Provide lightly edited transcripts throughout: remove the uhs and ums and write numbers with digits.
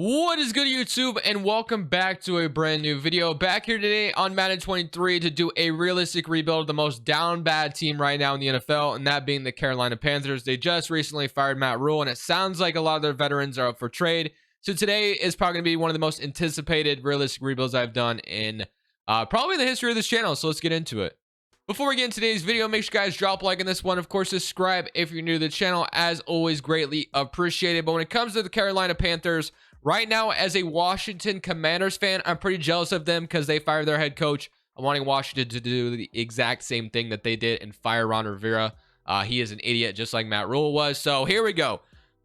What is good, YouTube, and welcome back to a brand new video. Back here today on Madden 23 to do a realistic rebuild of the most down bad team right now in the NFL, and that being the Carolina Panthers. They just recently fired Matt Rule, and it sounds like a lot of their veterans are up for trade. So today is probably going to be one of the most anticipated realistic rebuilds I've done in probably the history of this channel. So let's get into it. Before we get into today's video, make sure you guys drop a like on this one. Of course, subscribe if you're new to the channel. As always, greatly appreciated. But when it comes to the Carolina Panthers, right now, as a Washington Commanders fan, I'm pretty jealous of them because they fired their head coach. I'm wanting Washington to do the exact same thing that they did and fire Ron Rivera. He is an idiot, just like Matt Rule was. So here we go.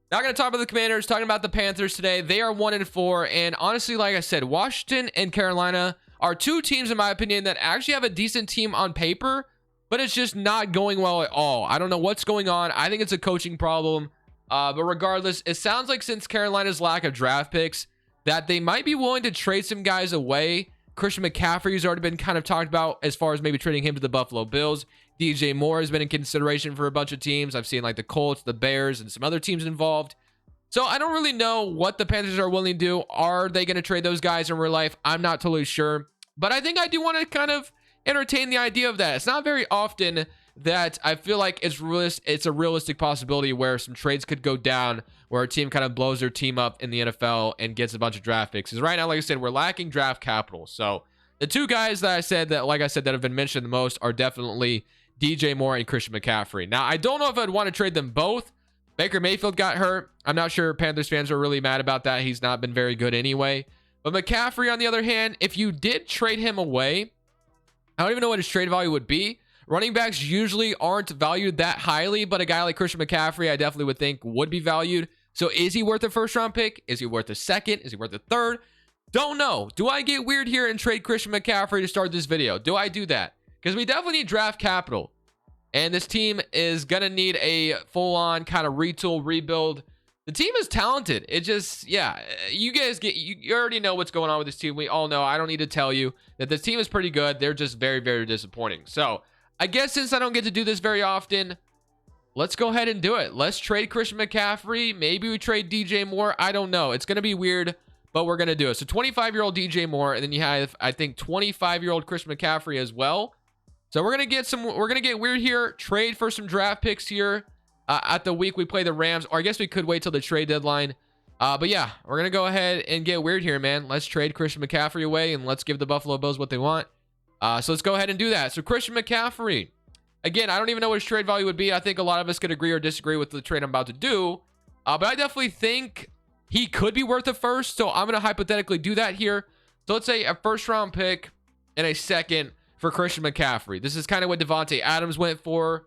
Not going to talk about the Commanders, talking about the Panthers today. They are 1-4. And honestly, like I said, Washington and Carolina are two teams, in my opinion, that actually have a decent team on paper, but it's just not going well at all. I don't know what's going on. I think it's a coaching problem. But regardless, it sounds like since Carolina's lack of draft picks, that they might be willing to trade some guys away. Christian McCaffrey has already been kind of talked about as far as maybe trading him to the Buffalo Bills. DJ Moore has been in consideration for a bunch of teams. I've seen like the Colts, the Bears, and some other teams involved. So I don't really know what the Panthers are willing to do. Are they going to trade those guys in real life? I'm not totally sure. But I think I do want to kind of entertain the idea of that. It's not very often that I feel like it's a realistic possibility where some trades could go down, where a team kind of blows their team up in the NFL and gets a bunch of draft picks. Because right now, like I said, we're lacking draft capital. So the two guys that I said that, like I said, that have been mentioned the most are definitely DJ Moore and Christian McCaffrey. Now, I don't know if I'd want to trade them both. Baker Mayfield got hurt. I'm not sure Panthers fans are really mad about that. He's not been very good anyway. But McCaffrey, on the other hand, if you did trade him away, I don't even know what his trade value would be. Running backs usually aren't valued that highly, but a guy like Christian McCaffrey, I definitely would think would be valued. So is he worth a first round pick? Is he worth a second? Is he worth a third? Don't know. Do I get weird here and trade Christian McCaffrey to start this video? Do I do that? Because we definitely need draft capital. And this team is going to need a full-on kind of retool, rebuild. The team is talented. It just, yeah, you guys you already know what's going on with this team. We all know. I don't need to tell you that this team is pretty good. They're just very, very disappointing. So I guess since I don't get to do this very often, let's go ahead and do it. Let's trade Christian McCaffrey. Maybe we trade DJ Moore. I don't know. It's going to be weird, but we're going to do it. So 25-year-old DJ Moore, and then you have, I think, 25-year-old Christian McCaffrey as well. So we're going to get weird here. Trade for some draft picks here at the week we play the Rams, or I guess we could wait till the trade deadline. But yeah, we're going to go ahead and get weird here, man. Let's trade Christian McCaffrey away, and let's give the Buffalo Bills what they want. So let's go ahead and do that. So Christian McCaffrey, again, I don't even know what his trade value would be. I think a lot of us could agree or disagree with the trade I'm about to do. But I definitely think he could be worth a first. So I'm going to hypothetically do that here. So let's say a first round pick and a second for Christian McCaffrey. This is kind of what Devontae Adams went for.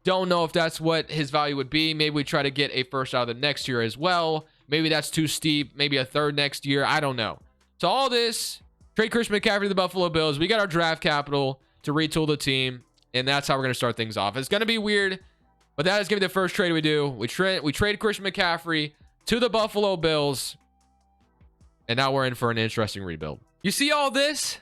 Don't know if that's what his value would be. Maybe we try to get a first out of the next year as well. Maybe that's too steep. Maybe a third next year. I don't know. So all this, trade Christian McCaffrey to the Buffalo Bills. We got our draft capital to retool the team, and that's how we're going to start things off. It's going to be weird, but that is going to be the first trade we do. We trade Christian McCaffrey to the Buffalo Bills, and now we're in for an interesting rebuild. You see all this?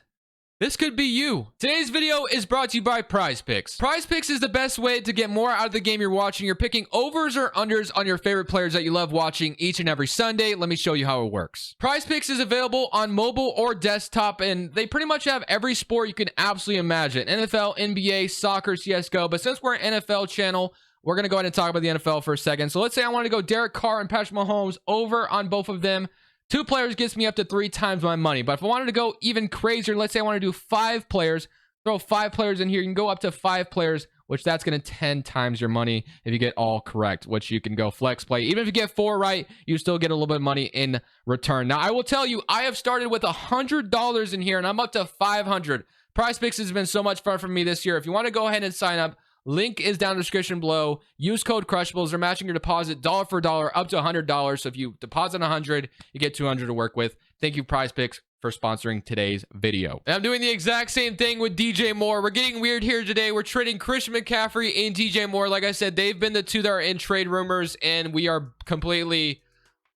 This could be you. Today's video is brought to you by Prize Picks. Prize Picks is the best way to get more out of the game you're watching. You're picking overs or unders on your favorite players that you love watching each and every Sunday. Let me show you how it works. Prize Picks is available on mobile or desktop, and they pretty much have every sport you can absolutely imagine. NFL, NBA, soccer, CSGO. But since we're an NFL channel, we're going to go ahead and talk about the NFL for a second. So let's say I want to go Derek Carr and Patrick Mahomes over on both of them. Two players gets me up to 3 times my money. But if I wanted to go even crazier, let's say I want to do 5 players, throw 5 players in here. You can go up to 5 players, which that's going to 10 times your money if you get all correct, which you can go flex play. Even if you get 4 right, you still get a little bit of money in return. Now, I will tell you, I have started with $100 in here, and I'm up to $500. Prize Picks has been so much fun for me this year. If you want to go ahead and sign up, link is down in the description below. Use code Crushables. They're matching your deposit dollar for dollar up to $100. So if you deposit $100, you get $200 to work with. Thank you, Prize Picks, for sponsoring today's video. And I'm doing the exact same thing with DJ Moore. We're getting weird here today. We're trading Christian McCaffrey and DJ Moore. Like I said, they've been the two that are in trade rumors, and we are completely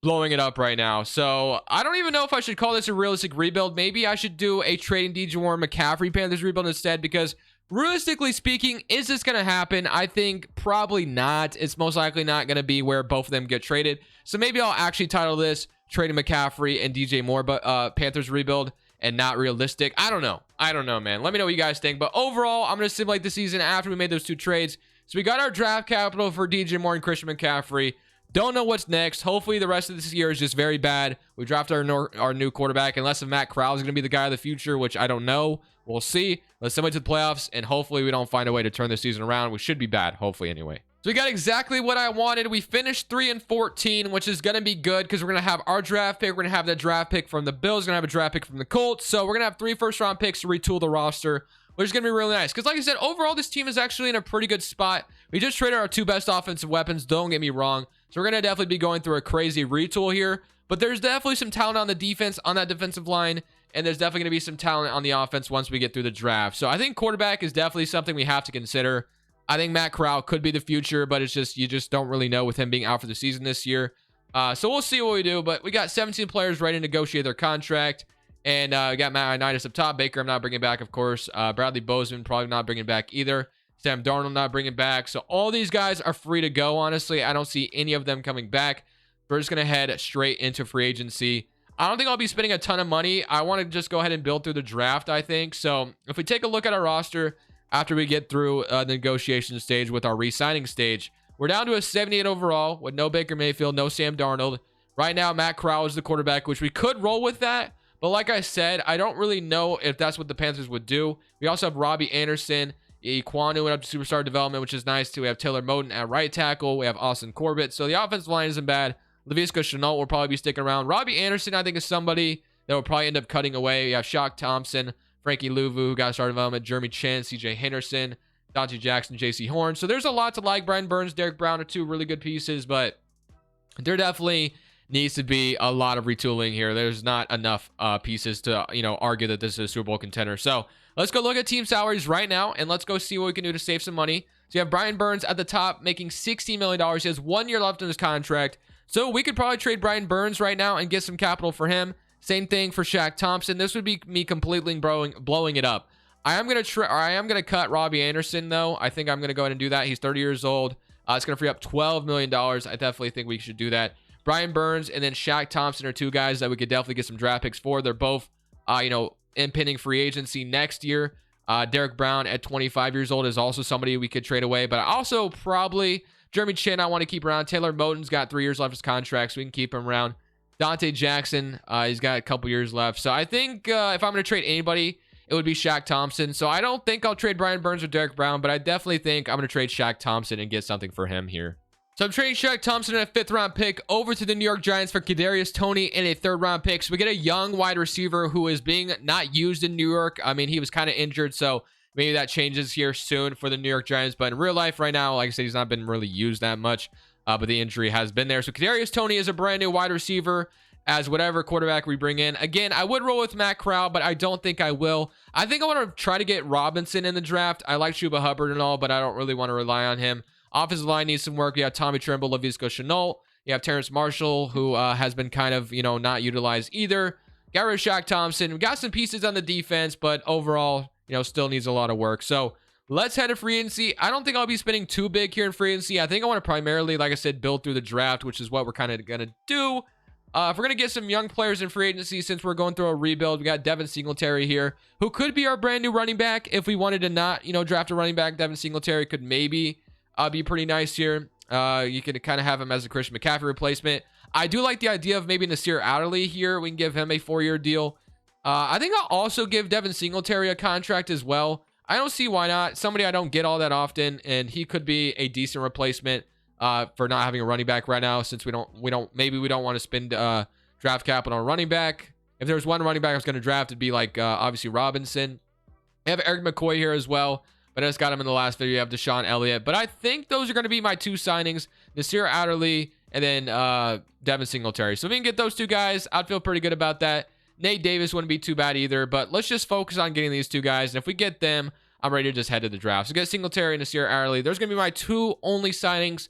blowing it up right now. So I don't even know if I should call this a realistic rebuild. Maybe I should do a trading DJ Moore McCaffrey Panthers rebuild instead, because realistically speaking, is this going to happen? I think probably not. It's most likely not going to be where both of them get traded. So maybe I'll actually title this trading McCaffrey and DJ Moore, but Panthers rebuild and not realistic. I don't know, man. Let me know what you guys think. But overall, I'm going to simulate the season after we made those 2 trades. So we got our draft capital for DJ Moore and Christian McCaffrey. Don't know what's next. Hopefully the rest of this year is just very bad. We drafted our new quarterback, unless if Matt Corral is going to be the guy of the future, which I don't know. We'll see. Let's simulate to the playoffs, and hopefully we don't find a way to turn the season around. We should be bad, hopefully anyway. So we got exactly what I wanted. We finished 3-14, which is going to be good because we're going to have our draft pick. We're going to have that draft pick from the Bills. We're going to have a draft pick from the Colts. So we're going to have 3 first-round picks to retool the roster, which is going to be really nice. Because like I said, overall, this team is actually in a pretty good spot. We just traded our 2 best offensive weapons. Don't get me wrong. So we're going to definitely be going through a crazy retool here. But there's definitely some talent on the defense, on that defensive line. And there's definitely going to be some talent on the offense once we get through the draft. So I think quarterback is definitely something we have to consider. I think Matt Corral could be the future, but it's just, you just don't really know with him being out for the season this year. So we'll see what we do, but we got 17 players ready to negotiate their contract. And we got Matt Ioannidis up top. Baker, I'm not bringing back, of course. Bradley Bozeman, probably not bringing back either. Sam Darnold, not bringing back. So all these guys are free to go, honestly. I don't see any of them coming back. We're just going to head straight into free agency. I don't think I'll be spending a ton of money. I want to just go ahead and build through the draft, I think. So if we take a look at our roster after we get through the negotiation stage with our re-signing stage, we're down to a 78 overall with no Baker Mayfield, no Sam Darnold. Right now, Matt Corral is the quarterback, which we could roll with that. But like I said, I don't really know if that's what the Panthers would do. We also have Robbie Anderson. Iquanu went up to superstar development, which is nice too. We have Taylor Moton at right tackle. We have Austin Corbett. So the offensive line isn't bad. Laviska Shenault will probably be sticking around. Robbie Anderson, I think, is somebody that will probably end up cutting away. We have Shock Thompson, Frankie Louvu, who got started development, Jeremy Chin, CJ Henderson, Dante Jackson, JC Horn. So there's a lot to like. Brian Burns, Derek Brown are 2 really good pieces, but there definitely needs to be a lot of retooling here. There's not enough pieces to, argue that this is a Super Bowl contender. So let's go look at team salaries right now, and let's go see what we can do to save some money. So you have Brian Burns at the top making $16 million. He has 1 year left in his contract. So we could probably trade Brian Burns right now and get some capital for him. Same thing for Shaq Thompson. This would be me completely blowing it up. I am gonna cut Robbie Anderson though. I think I'm gonna go ahead and do that. He's 30 years old. It's gonna free up $12 million. I definitely think we should do that. Brian Burns and then Shaq Thompson are 2 guys that we could definitely get some draft picks for. They're both, impending free agency next year. Derek Brown at 25 years old is also somebody we could trade away. But I also probably Jeremy Chin, I want to keep around. Taylor Moton's got 3 years left of his contract, so we can keep him around. Dante Jackson, he's got a couple years left. So I think if I'm going to trade anybody, it would be Shaq Thompson. So I don't think I'll trade Brian Burns or Derek Brown, but I definitely think I'm going to trade Shaq Thompson and get something for him here. So I'm trading Shaq Thompson and a 5th-round pick over to the New York Giants for Kadarius Toney and a 3rd-round pick. So we get a young wide receiver who is being not used in New York. I mean, he was kind of injured, so maybe that changes here soon for the New York Giants. But in real life right now, like I said, he's not been really used that much. But the injury has been there. So Kadarius Toney is a brand new wide receiver as whatever quarterback we bring in. Again, I would roll with Matt Corral, but I don't think I will. I think I want to try to get Robinson in the draft. I like Chuba Hubbard and all, but I don't really want to rely on him. Offensive line needs some work. You have Tommy Tremble, Laviska Shenault. You have Terrence Marshall, who has been kind of, not utilized either. Got rid of Shaq Thompson. We got some pieces on the defense, but overall, still needs a lot of work. So let's head to free agency. I don't think I'll be spending too big here in free agency. I think I want to primarily, like I said, build through the draft, which is what we're kind of going to do. If we're going to get some young players in free agency, since we're going through a rebuild, we got Devin Singletary here, who could be our brand new running back. If we wanted to not, draft a running back, Devin Singletary could maybe be pretty nice here. You can kind of have him as a Christian McCaffrey replacement. I do like the idea of maybe Nasir Adderley here. We can give him a 4-year deal. I think I'll also give Devin Singletary a contract as well. I don't see why not. Somebody I don't get all that often, and he could be a decent replacement for not having a running back right now, since we don't want to spend draft capital on a running back. If there's one running back I was going to draft, it'd be like obviously Robinson. I have Eric McCoy here as well, but I just got him in the last video. You have Deshaun Elliott, but I think those are going to be my 2 signings: Nasir Adderley and then Devin Singletary. So if we can get those 2 guys, I'd feel pretty good about that. Nate Davis wouldn't be too bad either, but let's just focus on getting these 2 guys. And if we get them, I'm ready to just head to the draft. So get Singletary and Nasir Adderley. There's going to be my 2 only signings.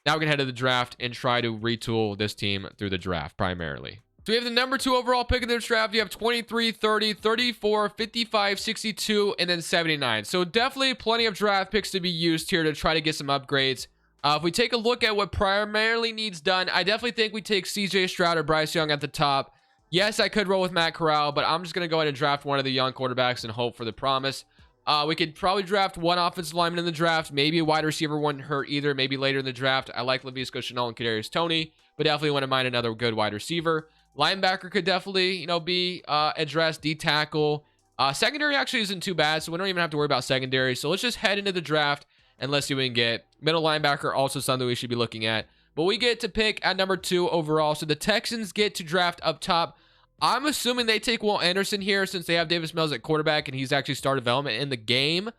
Now we're going to head to the draft and try to retool this team through the draft primarily. So we have the number 2 overall pick of this draft. You have 23, 30, 34, 55, 62, and then 79. So definitely plenty of draft picks to be used here to try to get some upgrades. If we take a look at what primarily needs done, I definitely think we take CJ Stroud or Bryce Young at the top. Yes, I could roll with Matt Corral, but I'm just going to go ahead and draft one of the young quarterbacks and hope for the promise. We could probably draft one offensive lineman in the draft. Maybe a wide receiver wouldn't hurt either. Maybe later in the draft. I like Laviska Shenault and Kadarius Toney, but definitely wouldn't mind another good wide receiver. Linebacker could definitely, be addressed. D tackle. Secondary actually isn't too bad, so we don't even have to worry about secondary. So let's just head into the draft and let's see what we can get. Middle linebacker also something we should be looking at. But we get to pick at number 2 overall. So the Texans get to draft up top. I'm assuming they take Will Anderson here since they have Davis Mills at quarterback and he's actually started development in the game.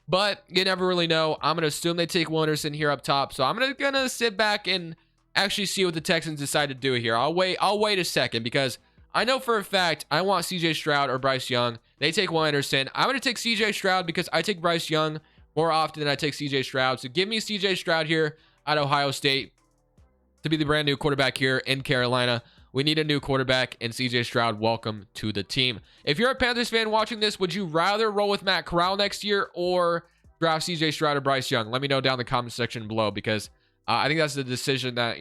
But you never really know. I'm going to assume they take Will Anderson here up top. So I'm going to sit back and actually see what the Texans decide to do here. I'll wait a second because I know for a fact I want CJ Stroud or Bryce Young. They take Will Anderson. I'm going to take CJ Stroud because I take Bryce Young more often than I take CJ Stroud. So give me CJ Stroud here at Ohio State to be the brand new quarterback here in Carolina. We need a new quarterback, and CJ Stroud, welcome to the team. If you're a Panthers fan watching this, would you rather roll with Matt Corral next year or draft CJ Stroud or Bryce Young? Let me know down in the comment section below because I think that's the decision that,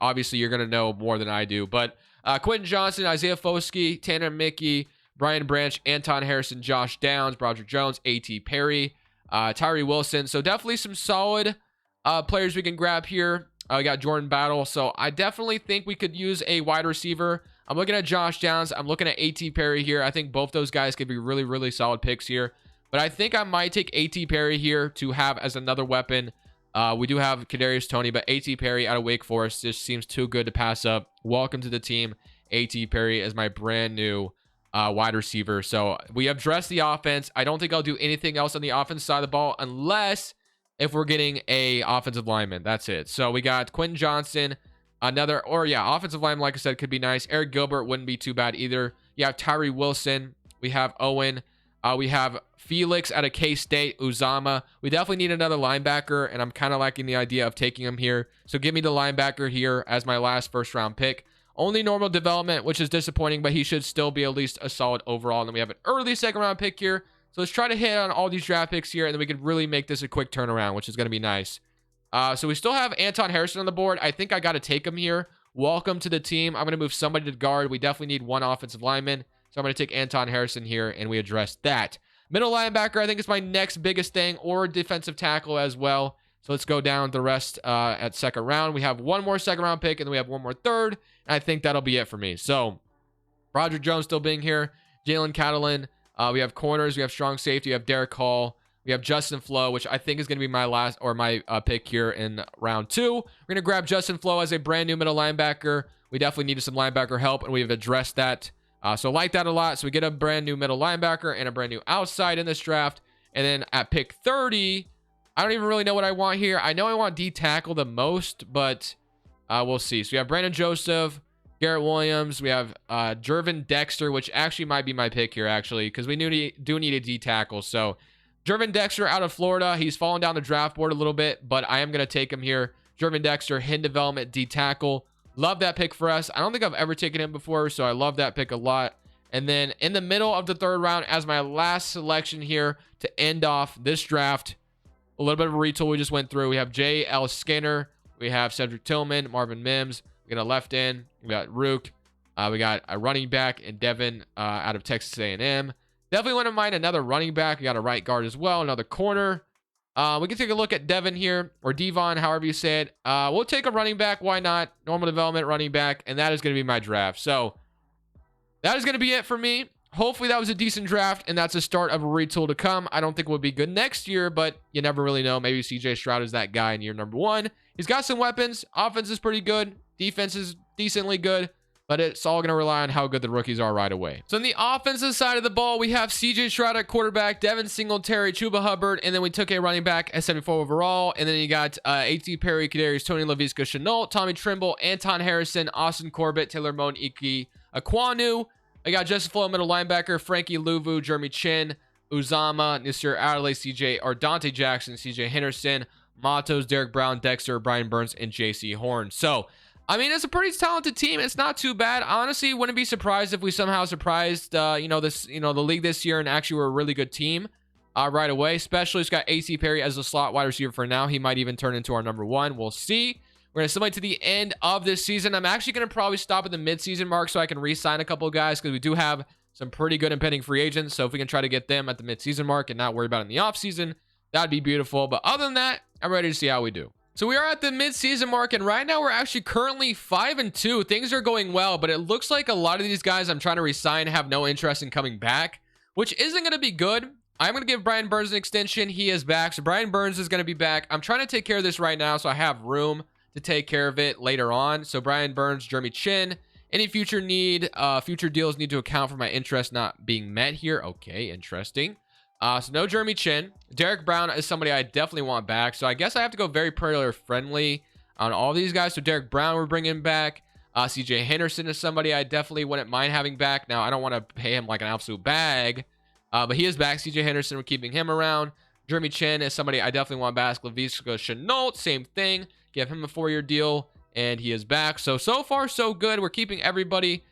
obviously you're going to know more than I do. But Quentin Johnson, Isaiah Foskey, Tanner Mickey, Brian Branch, Anton Harrison, Josh Downs, Broderick Jones, A.T. Perry, Tyree Wilson. So definitely some solid players we can grab here. We got Jordan Battle. So I definitely think we could use a wide receiver. I'm looking at Josh Downs. I'm looking at A.T. Perry here. I think both those guys could be really, really solid picks here. But I think I might take A.T. Perry here to have as another weapon. We do have Kadarius Toney, but A.T. Perry out of Wake Forest just seems too good to pass up. Welcome to the team. A.T. Perry is my brand new wide receiver. So we have addressed the offense. I don't think I'll do anything else on the offense side of the ball unless if we're getting a offensive lineman. That's it. So we got Quentin Johnson, offensive lineman, like I said, could be nice. Eric Gilbert wouldn't be too bad either. You have Tyree Wilson. We have Owen. We have Felix out of K-State, Uzama. We definitely need another linebacker, and I'm kind of liking the idea of taking him here. So give me the linebacker here as my last first-round pick. Only normal development, which is disappointing, but he should still be at least a solid overall. And then we have an early second-round pick here. So let's try to hit on all these draft picks here, and then we could really make this a quick turnaround, which is going to be nice. So we still have Anton Harrison on the board. I think I got to take him here. Welcome to the team. I'm going to move somebody to guard. We definitely need one offensive lineman. So I'm going to take Anton Harrison here, and we address that. Middle linebacker, I think, is my next biggest thing, or defensive tackle as well. So let's go down the rest at second round. We have one more second round pick, and then we have one more third. And I think that'll be it for me. So Broderick Jones still being here. Jalen Catalan. We have corners. We have strong safety. We have Derek Hall. We have Justin Flo, which I think is going to be my pick here in round 2. We're going to grab Justin Flo as a brand new middle linebacker. We definitely needed some linebacker help, and we've addressed that. So I like that a lot. So we get a brand new middle linebacker and a brand new outside in this draft. And then at pick 30, I don't even really know what I want here. I know I want D tackle the most, but we'll see. So we have Brandon Joseph, Garrett Williams. We have Jervin Dexter, which actually might be my pick here, actually, because we do need a D tackle. So Jervin Dexter out of Florida. He's fallen down the draft board a little bit, but I am going to take him here. Jervin Dexter, hidden development, D tackle. Love that pick for us. I don't think I've ever taken him before, so I love that pick a lot. And then in the middle of the third round, as my last selection here to end off this draft, a little bit of a retool we just went through. We have J.L. Skinner. We have Cedric Tillman, Marvin Mims. We got a left end. We got Rook. We got a running back and Devin out of Texas A&M. Definitely wouldn't mind another running back. We got a right guard as well, another corner. We can take a look at Devin here, or Devon, however you say it. We'll take a running back. Why not? Normal development running back, and that is going to be my draft. So that is going to be it for me. Hopefully that was a decent draft, and that's the start of a retool to come. I don't think it would be good next year, but you never really know. Maybe CJ Stroud is that guy in year number 1. He's got some weapons. Offense is pretty good. Defense is decently good. But it's all going to rely on how good the rookies are right away. So on the offensive side of the ball, we have CJ Stroud at quarterback, Devin Singletary, Chuba Hubbard, and then we took a running back at 74 overall. And then you got A.T. Perry, Kadarius Toney, Laviska Shenault, Tommy Trimble, Anton Harrison, Austin Corbett, Taylor Moan, Iki Aquanu. I got Justin Flo, middle linebacker, Frankie Louvu, Jeremy Chin, Uzama, Nasir Adelaide, Dante Jackson, CJ Henderson, Matos, Derek Brown, Dexter, Brian Burns, and JC Horn. So I mean, it's a pretty talented team. It's not too bad. I honestly wouldn't be surprised if we somehow surprised, the league this year and actually were a really good team. right away. Specialist got AC Perry as a slot wide receiver for now. He might even turn into our number 1. We'll see. We're going to simulate to the end of this season. I'm actually going to probably stop at the mid-season mark so I can re-sign a couple of guys because we do have some pretty good impending free agents. So if we can try to get them at the mid-season mark and not worry about it in the offseason, that'd be beautiful. But other than that, I'm ready to see how we do. So we are at the mid-season mark, and right now we're actually currently 5-2. Things are going well, but it looks like a lot of these guys I'm trying to re-sign have no interest in coming back, which isn't going to be good. I'm going to give Brian Burns an extension. He is back. So Brian Burns is going to be back. I'm trying to take care of this right now so I have room to take care of it later on. So Brian Burns, Jeremy Chin, any future deals need to account for my interest not being met here. Okay, interesting. So no Jeremy Chin. Derek Brown is somebody I definitely want back. So I guess I have to go very player friendly on all these guys. So Derek Brown we're bringing back. CJ Henderson is somebody I definitely wouldn't mind having back. Now I don't want to pay him like an absolute bag, but he is back. CJ Henderson, we're keeping him around. Jeremy Chin is somebody I definitely want back. Laviska Shenault, same thing. Give him a 4-year deal, and he is back. So far, so good. We're keeping everybody.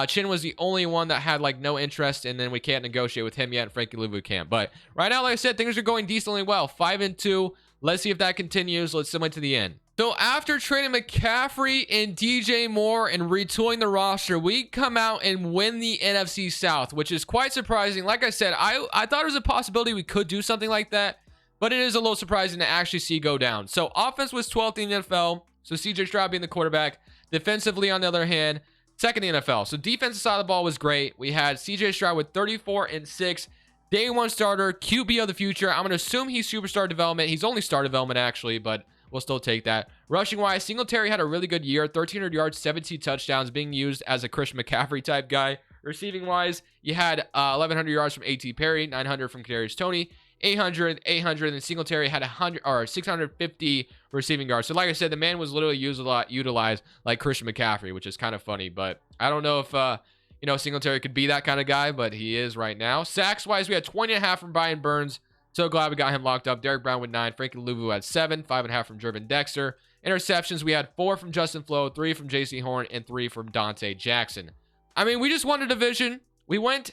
Chin was the only one that had like no interest, and then we can't negotiate with him yet, and Frankie Louvu can't. But right now, like I said, things are going decently well. 5-2. Let's see if that continues. Let's simulate to the end. So after trading McCaffrey and DJ Moore and retooling the roster, we come out and win the NFC South, which is quite surprising. Like I said, I thought it was a possibility we could do something like that, but it is a little surprising to actually see go down. So offense was 12th in the NFL. So CJ Stroud being the quarterback. Defensively, on the other hand, second in the NFL. So defensive side of the ball was great. We had CJ Stroud with 34-6. Day 1 starter, QB of the future. I'm going to assume he's superstar development. He's only star development, actually, but we'll still take that. Rushing-wise, Singletary had a really good year. 1,300 yards, 17 touchdowns, being used as a Christian McCaffrey type guy. Receiving-wise, you had 1,100 yards from A.T. Perry, 900 from Kadarius Toney, 800, and Singletary had 650 receiving yards. So like I said, the man was literally utilized like Christian McCaffrey, which is kind of funny. But I don't know if Singletary could be that kind of guy, but he is right now. Sacks wise, we had 20.5 from Brian Burns. So glad we got him locked up. Derek Brown with 9. Frankie Louvu had 7, 5.5 from Jervin Dexter. Interceptions, we had 4 from Justin Flo, 3 from JC Horn, and 3 from Dante Jackson. I mean, we just won a division. We went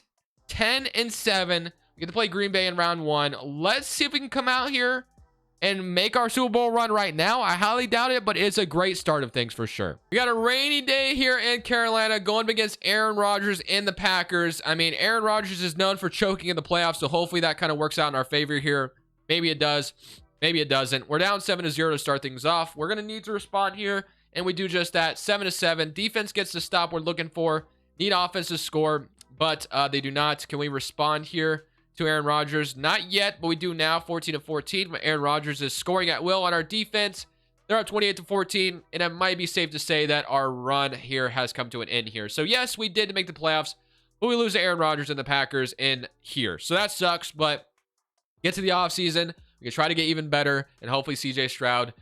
10-7. We get to play Green Bay in round 1. Let's see if we can come out here and make our Super Bowl run right now. I highly doubt it, but it's a great start of things for sure. We got a rainy day here in Carolina going up against Aaron Rodgers and the Packers. I mean, Aaron Rodgers is known for choking in the playoffs, so hopefully that kind of works out in our favor here. Maybe it does. Maybe it doesn't. We're down 7-0 to start things off. We're going to need to respond here, and we do just that. 7-7. Defense gets the stop we're looking for. Need offense to score, but they do not. Can we respond here to Aaron Rodgers? Not yet, but we do now. 14-14. But Aaron Rodgers is scoring at will on our defense. They're up 28-14, and it might be safe to say that our run here has come to an end here. So yes, we did make the playoffs, but we lose to Aaron Rodgers and the Packers in here. So that sucks, but get to the offseason. We can try to get even better, and hopefully CJ Stroud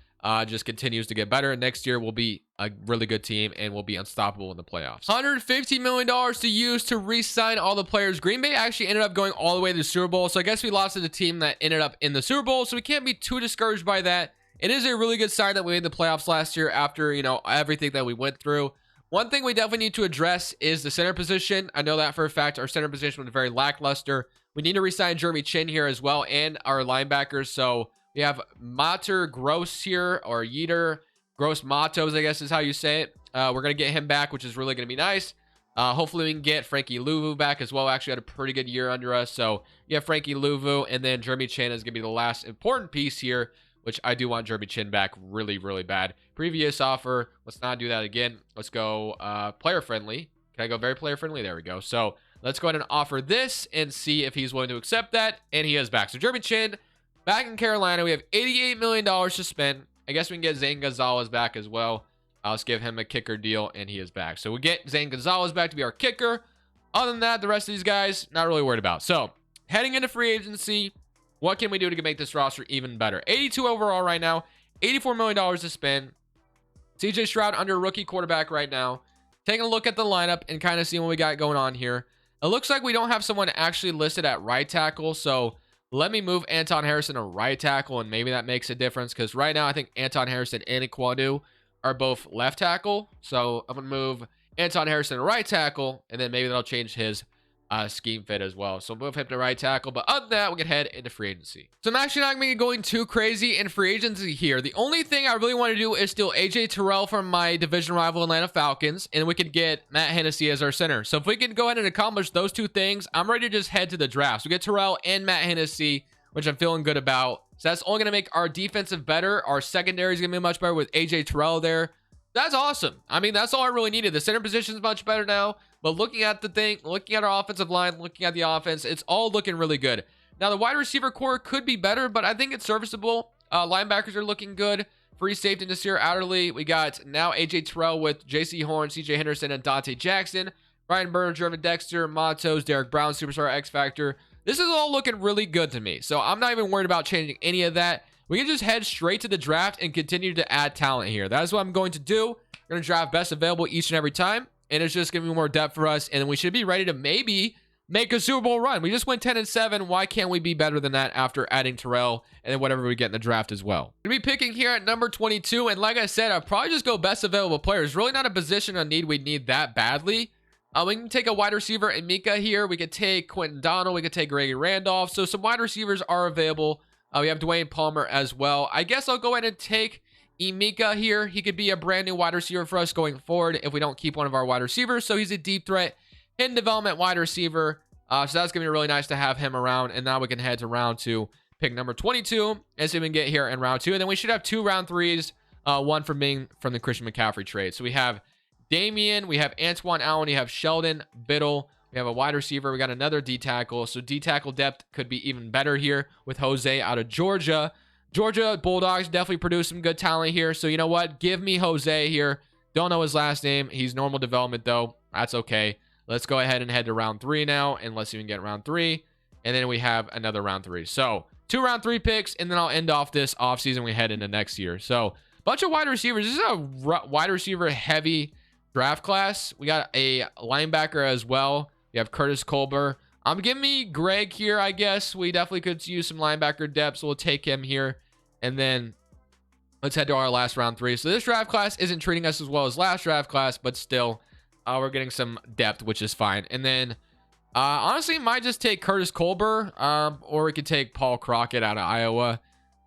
just continues to get better. And next year we'll be a really good team and we'll be unstoppable in the playoffs. $150 million to use to re-sign all the players. Green Bay actually ended up going all the way to the Super Bowl. So I guess we lost to the team that ended up in the Super Bowl. So we can't be too discouraged by that. It is a really good sign that we made the playoffs last year after, everything that we went through. One thing we definitely need to address is the center position. I know that for a fact. Our center position was very lackluster. We need to re-sign Jeremy Chin here as well and our linebackers. So we have Mater Gross here, or Yeter Gross Matos, I guess is how you say it. We're going to get him back, which is really going to be nice. Hopefully we can get Frankie Louvu back as well. Actually had a pretty good year under us. So you have Frankie Louvu, and then Jeremy Chin is going to be the last important piece here, which I do want Jeremy Chin back really, really bad. Previous offer. Let's not do that again. Let's go player friendly. Can I go very player friendly? There we go. So let's go ahead and offer this and see if he's willing to accept that. And he is back. So Jeremy Chin back in Carolina. We have $88 million to spend. I guess we can get Zane Gonzalez back as well. Let's give him a kicker deal, and he is back. So we get Zane Gonzalez back to be our kicker. Other than that, the rest of these guys, not really worried about. So heading into free agency, what can we do to make this roster even better? 82 overall right now, $84 million to spend. CJ Stroud under rookie quarterback right now. Taking a look at the lineup and kind of seeing what we got going on here. It looks like we don't have someone actually listed at right tackle, so let me move Anton Harrison to right tackle, and maybe that makes a difference, because right now I think Anton Harrison and Iquanu are both left tackle. So I'm going to move Anton Harrison to right tackle, and then maybe that'll change his scheme fit as well. So move him to right tackle. But other than that, we can head into free agency. So I'm actually not going to be going too crazy in free agency here. The only thing I really want to do is steal AJ Terrell from my division rival Atlanta Falcons, and we could get Matt Hennessy as our center. So if we can go ahead and accomplish those two things, I'm ready to just head to the draft. So we get Terrell and Matt Hennessy, which I'm feeling good about. So that's only going to make our defensive better. Our secondary is going to be much better with AJ Terrell there. That's awesome. I mean, that's all I really needed. The center position is much better now. But looking at the thing, looking at our offensive line, looking at the offense, it's all looking really good. Now, the wide receiver core could be better, but I think it's serviceable. Linebackers are looking good. Free safety Nasir Adderley. We got now AJ Terrell with JC Horn, CJ Henderson, and Dante Jackson. Ryan Burner, Jervin Dexter, Matos, Derek Brown, Superstar X Factor. This is all looking really good to me. So I'm not even worried about changing any of that. We can just head straight to the draft and continue to add talent here. That is what I'm going to do. We're going to draft best available each and every time. And it's just going to be more depth for us. And then we should be ready to maybe make a Super Bowl run. We just went 10-7. Why can't we be better than that after adding Terrell and then whatever we get in the draft as well? We're going to be picking here at number 22. And like I said, I'll probably just go best available players. Really not a position of need we need that badly. We can take a wide receiver in Mika here. We could take Quentin Donald. We could take Greggy Randolph. So some wide receivers are available. We have Dwayne Palmer as well. I guess I'll go ahead and take Emeka here. He could be a brand new wide receiver for us going forward if we don't keep one of our wide receivers. So he's a deep threat, hidden development wide receiver. So that's going to be really nice to have him around. And now we can head to round 2, pick number 22, and see if we can get here in round 2. And then we should have 2 round 3s, one from being from the Christian McCaffrey trade. So we have Damian, we have Antoine Allen, you have Sheldon, Biddle. We have a wide receiver. We got another D tackle. So D tackle depth could be even better here with Jose out of Georgia. Georgia Bulldogs definitely produce some good talent here. So you know what? Give me Jose here. Don't know his last name. He's normal development though. That's okay. Let's go ahead and head to round 3 now. And let's even get round 3. And then we have another round 3. So 2 round 3 picks. And then I'll end off this offseason. We head into next year. So bunch of wide receivers. This is a wide receiver heavy draft class. We got a linebacker as well. You have Curtis Colbert. Give me Greg here, I guess. We definitely could use some linebacker depth, so we'll take him here. And then let's head to our last round 3. So this draft class isn't treating us as well as last draft class, but still, we're getting some depth, which is fine. And then, honestly, might just take Curtis Colbert, or we could take Paul Crockett out of Iowa.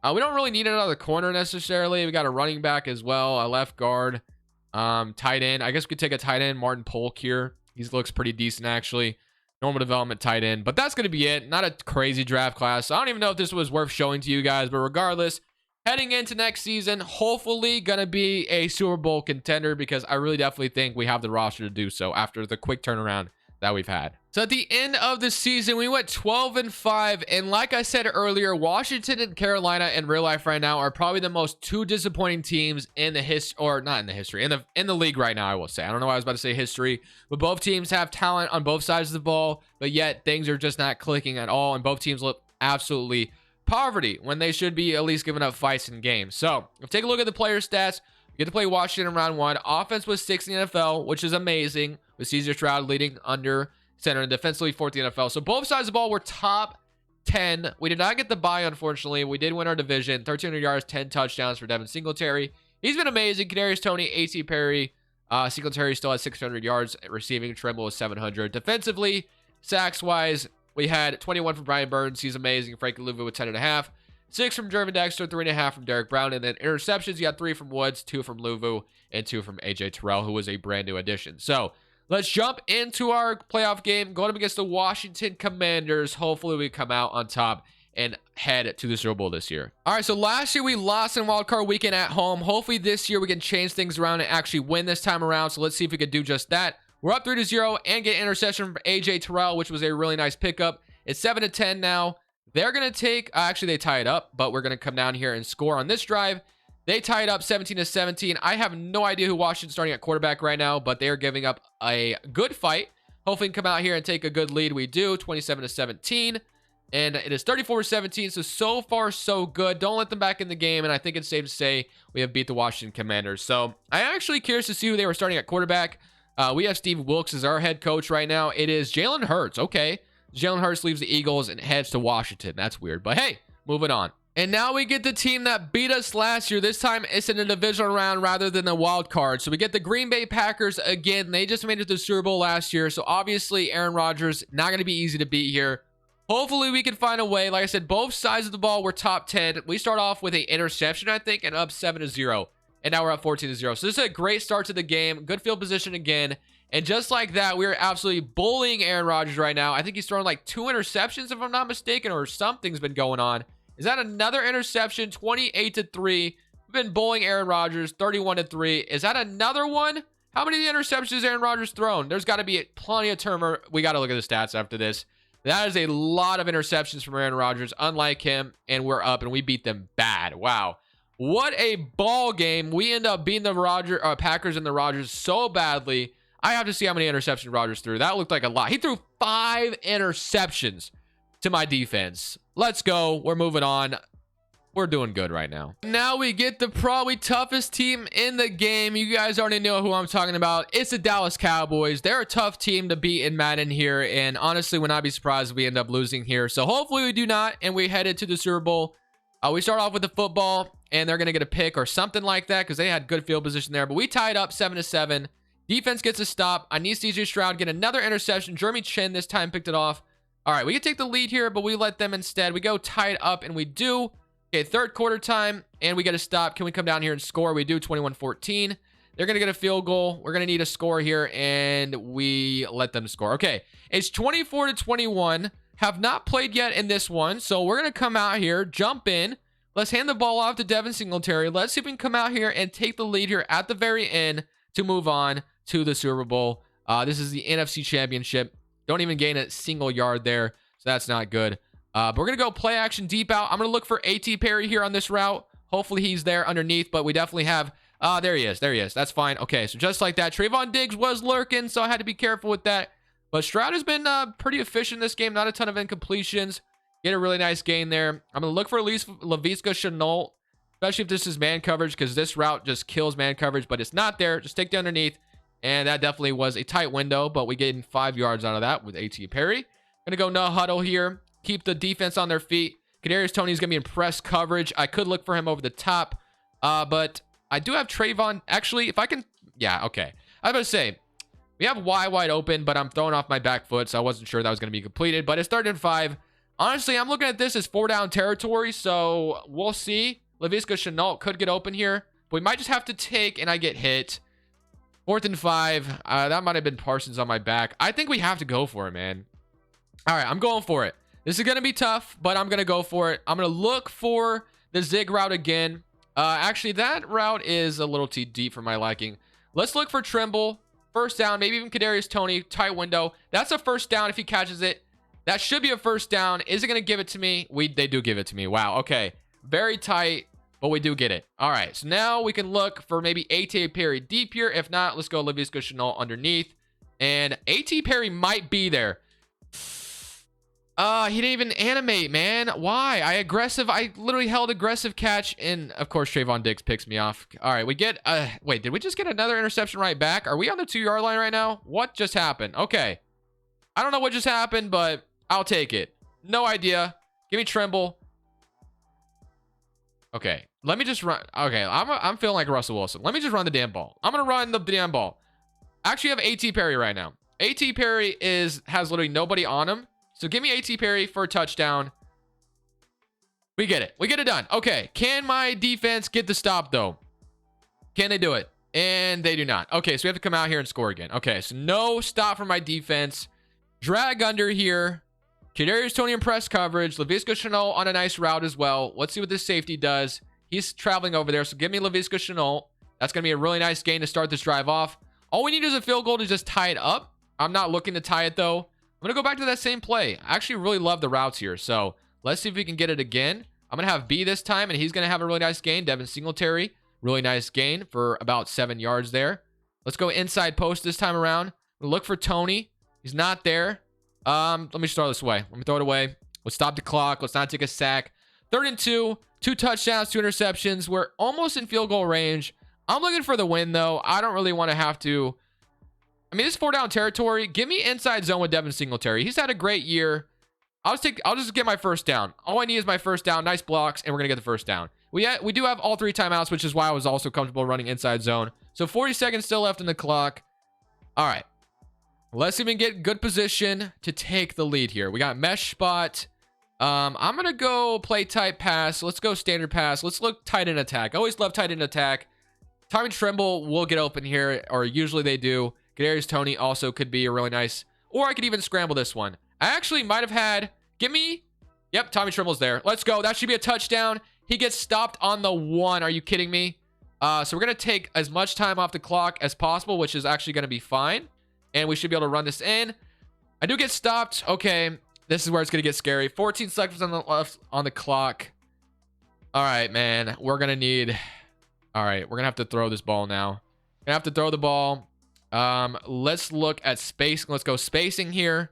We don't really need another corner necessarily. We got a running back as well, a left guard, tight end. I guess we could take a tight end, Martin Polk here. He looks pretty decent, actually. Normal development tight end. But that's going to be it. Not a crazy draft class. So I don't even know if this was worth showing to you guys. But regardless, heading into next season, hopefully going to be a Super Bowl contender because I really definitely think we have the roster to do so after the quick turnaround that we've had. So at the end of the season, we went 12-5. And like I said earlier, Washington and Carolina in real life right now are probably the most 2 disappointing teams in the history, or not in the history, in the league right now, I will say. I don't know why I was about to say history, but both teams have talent on both sides of the ball, but yet things are just not clicking at all. And both teams look absolutely poverty when they should be at least giving up fights in games. So if take a look at the player stats, we get to play Washington in round 1. Offense was 6th in the NFL, which is amazing, with Caesar Stroud leading under center and defensively 4th in the NFL. So both sides of the ball were top 10. We did not get the bye, unfortunately. We did win our division. 1,300 yards, 10 touchdowns for Devin Singletary. He's been amazing. Kadarius Toney, A.T. Perry. Singletary still has 600 yards receiving. Tremble was 700. Defensively, sacks-wise, we had 21 from Brian Burns. He's amazing. Frankie Louvu with 10.5. 6 from Jervin Dexter, 3.5 from Derek Brown. And then interceptions, you got 3 from Woods, 2 from Louvu, and 2 from A.J. Terrell, who was a brand new addition. So let's jump into our playoff game, going up against the Washington Commanders. Hopefully we come out on top and head to the Super Bowl this year. All right, so last year we lost in wildcard weekend at home. Hopefully this year we can change things around and actually win this time around. So let's see if we can do just that. We're up 3-0 and get interception from A.J. Terrell, which was a really nice pickup. It's 7-10 now. They're going to take, actually they tie it up, but we're going to come down here and score on this drive. They tie it up 17-17. I have no idea who Washington's starting at quarterback right now, but they are giving up a good fight. Hopefully we can come out here and take a good lead. We do, 27-17. And it is 34-17, so far so good. Don't let them back in the game, and I think it's safe to say we have beat the Washington Commanders. So I'm actually curious to see who they were starting at quarterback. We have Steve Wilkes as our head coach right now. It is Jalen Hurts. Okay. Jalen Hurts leaves the Eagles and heads to Washington. That's weird, but hey, moving on. And now we get the team that beat us last year. This time it's in a divisional round rather than a wild card. So we get the Green Bay Packers again. They just made it to the Super Bowl last year. So obviously Aaron Rodgers, not going to be easy to beat here. Hopefully we can find a way. Like I said, both sides of the ball were top 10. We start off with an interception, I think, and up 7-0. And now we're up 14-0. So this is a great start to the game. Good field position again. And just like that, we're absolutely bullying Aaron Rodgers right now. I think he's thrown like 2 interceptions, if I'm not mistaken, or something's been going on. Is that another interception? 28-3. We've been bullying Aaron Rodgers. 31-3. Is that another one? How many interceptions has Aaron Rodgers thrown? There's got to be plenty of turnover. We got to look at the stats after this. That is a lot of interceptions from Aaron Rodgers, unlike him, and we're up, and we beat them bad. Wow. What a ball game. We end up beating the Packers and the Rodgers so badly. I have to see how many interceptions Rodgers threw. That looked like a lot. He threw 5 interceptions to my defense. Let's go. We're moving on. We're doing good right now. Now we get the probably toughest team in the game. You guys already know who I'm talking about. It's the Dallas Cowboys. They're a tough team to beat in Madden here, and honestly would not be surprised if we end up losing here. So hopefully we do not, and we headed to the Super Bowl. We start off with the football, and they're going to get a pick or something like that because they had good field position there. But we tied up 7-7. Defense gets a stop. I need CJ Stroud get another interception. Jeremy Chin this time picked it off. All right, we can take the lead here, but we let them instead. We go tied up, and we do. Okay, third quarter time, and we get a stop. Can we come down here and score? We do. 21-14. They're going to get a field goal. We're going to need a score here, and we let them score. Okay, it's 24-21. Have not played yet in this one, so we're going to come out here, jump in. Let's hand the ball off to Devin Singletary. Let's see if we can come out here and take the lead here at the very end to move on to the Super Bowl. This is the NFC Championship. Don't even gain a single yard there, so that's not good. But we're going to go play action deep out. I'm going to look for A.T. Perry here on this route. Hopefully he's there underneath, but we definitely have... there he is. There he is. That's fine. Okay, so just like that, Trayvon Diggs was lurking, so I had to be careful with that. But Stroud has been pretty efficient in this game. Not a ton of incompletions. Get a really nice gain there. I'm going to look for at least Laviska Shenault, especially if this is man coverage, because this route just kills man coverage, but it's not there. Just take the underneath, and that definitely was a tight window, but we gained 5 yards out of that with A.T. Perry. Going to go no huddle here. Keep the defense on their feet. Kadarius Toney's going to be in press coverage. I could look for him over the top, but I do have Trayvon. Actually, if I can... Yeah, okay. I was going to say, we have Y wide open, but I'm throwing off my back foot, so I wasn't sure that was going to be completed, but it's 3rd and 5. Honestly, I'm looking at this as 4-down territory, so we'll see. Laviska Shenault could get open here, but we might just have to take, and I get hit. 4th and 5. That might have been Parsons on my back. I think we have to go for it, man. All right, I'm going for it. This is going to be tough, but I'm going to go for it. I'm going to look for the zig route again. Actually, that route is a little too deep for my liking. Let's look for Trimble. 1st down, maybe even Kadarius Toney. Tight window. That's a 1st down if he catches it. That should be a 1st down. Is it going to give it to me? They do give it to me. Wow, okay. Very tight, but we do get it. All right, so now we can look for maybe A.T. Perry deep here. If not, let's go Laviska Shenault underneath. And A.T. Perry might be there. He didn't even animate, man. Why? I literally held aggressive catch, and of course Trayvon Diggs picks me off. All right, we get wait, did we just get another interception right back? Are we on the 2-yard line right now? What just happened? Okay. I don't know what just happened, but I'll take it. No idea. Give me Trimble. Okay. Let me just run. Okay, I'm feeling like Russell Wilson. Let me just run the damn ball. I'm going to run the damn ball. Actually, I have A.T. Perry right now. A.T. Perry has literally nobody on him. So give me A.T. Perry for a touchdown. We get it. We get it done. Okay. Can my defense get the stop, though? Can they do it? And they do not. Okay, so we have to come out here and score again. Okay, so no stop for my defense. Drag under here. Kadarius Toney in press coverage. Laviska Shenault on a nice route as well. Let's see what this safety does. He's traveling over there, so give me Laviska Shenault. That's going to be a really nice gain to start this drive off. All we need is a field goal to just tie it up. I'm not looking to tie it, though. I'm going to go back to that same play. I actually really love the routes here. So let's see if we can get it again. I'm going to have B this time, and he's going to have a really nice gain. Devin Singletary, really nice gain for about 7 yards there. Let's go inside post this time around. We'll look for Toney. He's not there. Let me just throw this away. Let me throw it away. Let's stop the clock. Let's not take a sack. 3rd and 2. 2 touchdowns, 2 interceptions. We're almost in field goal range. I'm looking for the win, though. I don't really want to have to... I mean, this is 4-down territory. Give me inside zone with Devin Singletary. He's had a great year. I'll just get my first down. All I need is my first down. Nice blocks, and we're gonna get the first down. We do have all 3 timeouts, which is why I was also comfortable running inside zone. So 40 seconds still left in the clock. All right. Let's even get good position to take the lead here. We got mesh spot. I'm gonna go play tight pass. Let's go standard pass. Let's look tight end attack. I always love tight end attack. Tommy Tremble will get open here, or usually they do. Kadarius Toney also could be a really nice, or I could even scramble this one. I actually might have had, yep, Tommy Tremble's there. Let's go. That should be a touchdown. He gets stopped on the 1. Are you kidding me? So we're going to take as much time off the clock as possible, which is actually going to be fine. And we should be able to run this in. I do get stopped. Okay. This is where it's going to get scary. 14 seconds on the left on the clock. All right, man. We're going to need... All right. We're going to have to throw this ball now. Going to have to throw the ball. Let's look at spacing. Let's go spacing here.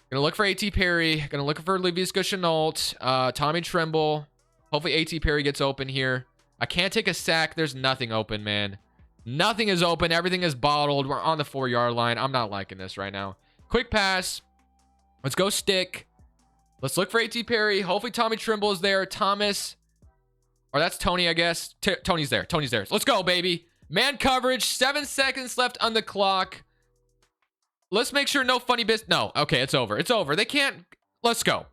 Gonna look for A.T. Perry. Gonna look for Laviska Shenault. Tommy Tremble. Hopefully A.T. Perry gets open here. I can't take a sack. There's nothing open, man. Nothing is open. Everything is bottled. We're on the 4-yard line. I'm not liking this right now. Quick pass. Let's go stick. Let's look for A.T. Perry. Hopefully Tommy Tremble is there. Thomas. Or that's Tony, I guess. Tony's there. Tony's there. Let's go, baby. Man coverage. 7 seconds left on the clock. Let's make sure no funny business. No. Okay, it's over. It's over. They can't. Let's go.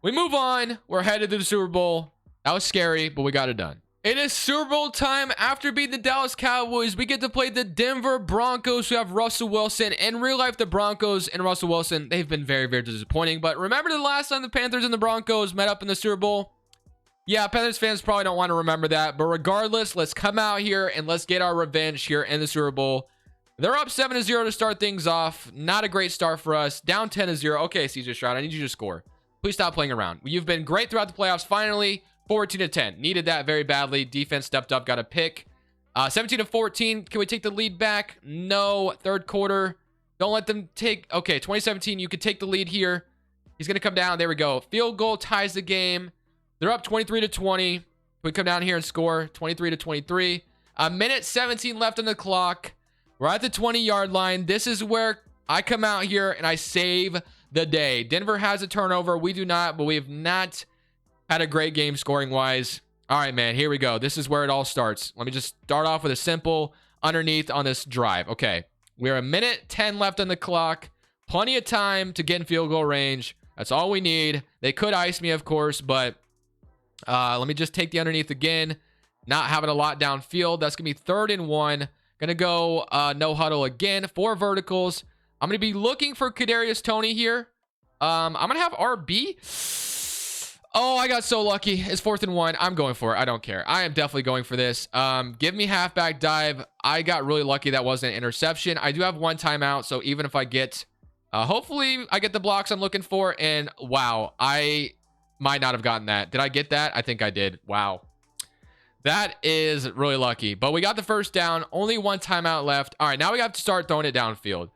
We move on. We're headed to the Super Bowl. That was scary, but we got it done. It is Super Bowl time. After beating the Dallas Cowboys, we get to play the Denver Broncos, who have Russell Wilson. In real life, the Broncos and Russell Wilson, they've been very, very disappointing. But remember the last time the Panthers and the Broncos met up in the Super Bowl? Yeah, Panthers fans probably don't want to remember that. But regardless, let's come out here and let's get our revenge here in the Super Bowl. They're up 7-0 to start things off. Not a great start for us. Down 10-0. Okay, CJ Stroud, I need you to score. Please stop playing around. You've been great throughout the playoffs. Finally, 14-10. Needed that very badly. Defense stepped up, got a pick. 17-14. Can we take the lead back? No. Third quarter. Don't let them take. Okay, 2017. You could take the lead here. He's going to come down. There we go. Field goal ties the game. They're up 23-20. Can we come down here and score? 23-23. A minute 17 left on the clock. We're at the 20-yard line. This is where I come out here and I save the day. Denver has a turnover. We do not, but we have not had a great game scoring-wise. All right, man, here we go. This is where it all starts. Let me just start off with a simple underneath on this drive. Okay, we're a minute 10 left on the clock. Plenty of time to get in field goal range. That's all we need. They could ice me, of course, but let me just take the underneath again. Not having a lot downfield. That's going to be 3rd and 1. Gonna go no huddle again. 4 verticals. I'm gonna be looking for Kadarius Toney here. I'm gonna have RB. Oh, I got so lucky. It's 4th and 1. I'm going for it. I don't care. I am definitely going for this. Give me halfback dive. I got really lucky that wasn't an interception. I do have 1 timeout, so even if I get, hopefully I get the blocks I'm looking for. And wow, I might not have gotten that. Did I get that? I think I did. Wow. That is really lucky, but we got the first down. Only 1 timeout left. All right, now we have to start throwing it downfield.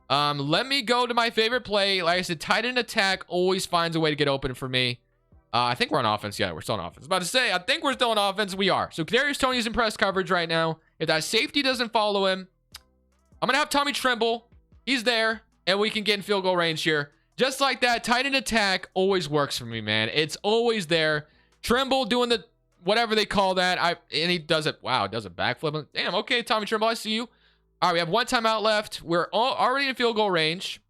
Let me go to my favorite play. Like I said, tight end attack always finds a way to get open for me. I think we're on offense. Yeah, we're still on offense. I was about to say, I think we're still on offense. We are. So Kadarius Toney is in press coverage right now. If that safety doesn't follow him, I'm going to have Tommy Tremble. He's there, and we can get in field goal range here. Just like that, tight end attack always works for me, man. It's always there. Tremble doing the whatever they call that. And he does it. Wow, does a backflip. Damn, okay, Tommy Tremble, I see you. All right, we have 1 timeout left. We're already in field goal range.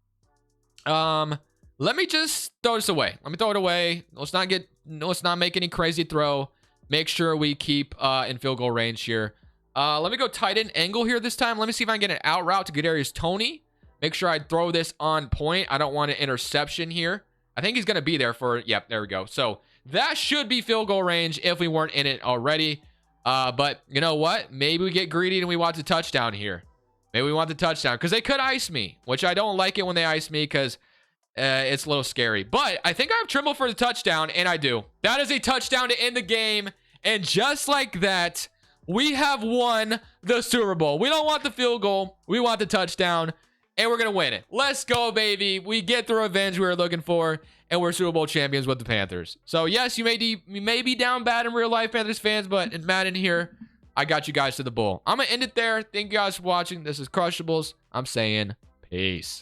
Let me just throw this away. Let me throw it away. Let's not make any crazy throw. Make sure we keep in field goal range here. Let me go tight end angle here this time. Let me see if I can get an out route to Kadarius Toney. Make sure I throw this on point. I don't want an interception here. I think he's going to be there for, yep, there we go. So that should be field goal range if we weren't in it already. But you know what? Maybe we get greedy and we want the touchdown here. Maybe we want the touchdown because they could ice me, which I don't like it when they ice me because it's a little scary. But I think I have Trimble for the touchdown, and I do. That is a touchdown to end the game. And just like that, we have won the Super Bowl. We don't want the field goal. We want the touchdown, and we're going to win it. Let's go, baby. We get the revenge we were looking for, and we're Super Bowl champions with the Panthers. So, yes, you may be down bad in real life, Panthers fans, but in Madden here, I got you guys to the bowl. I'm going to end it there. Thank you guys for watching. This is Crushables. I'm saying peace.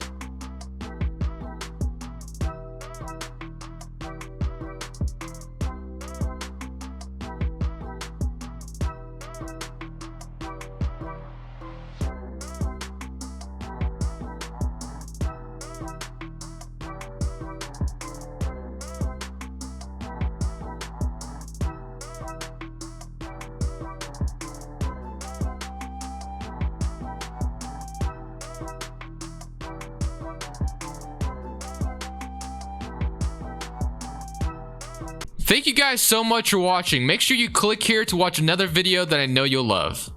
Thank you guys so much for watching. Make sure you click here to watch another video that I know you'll love.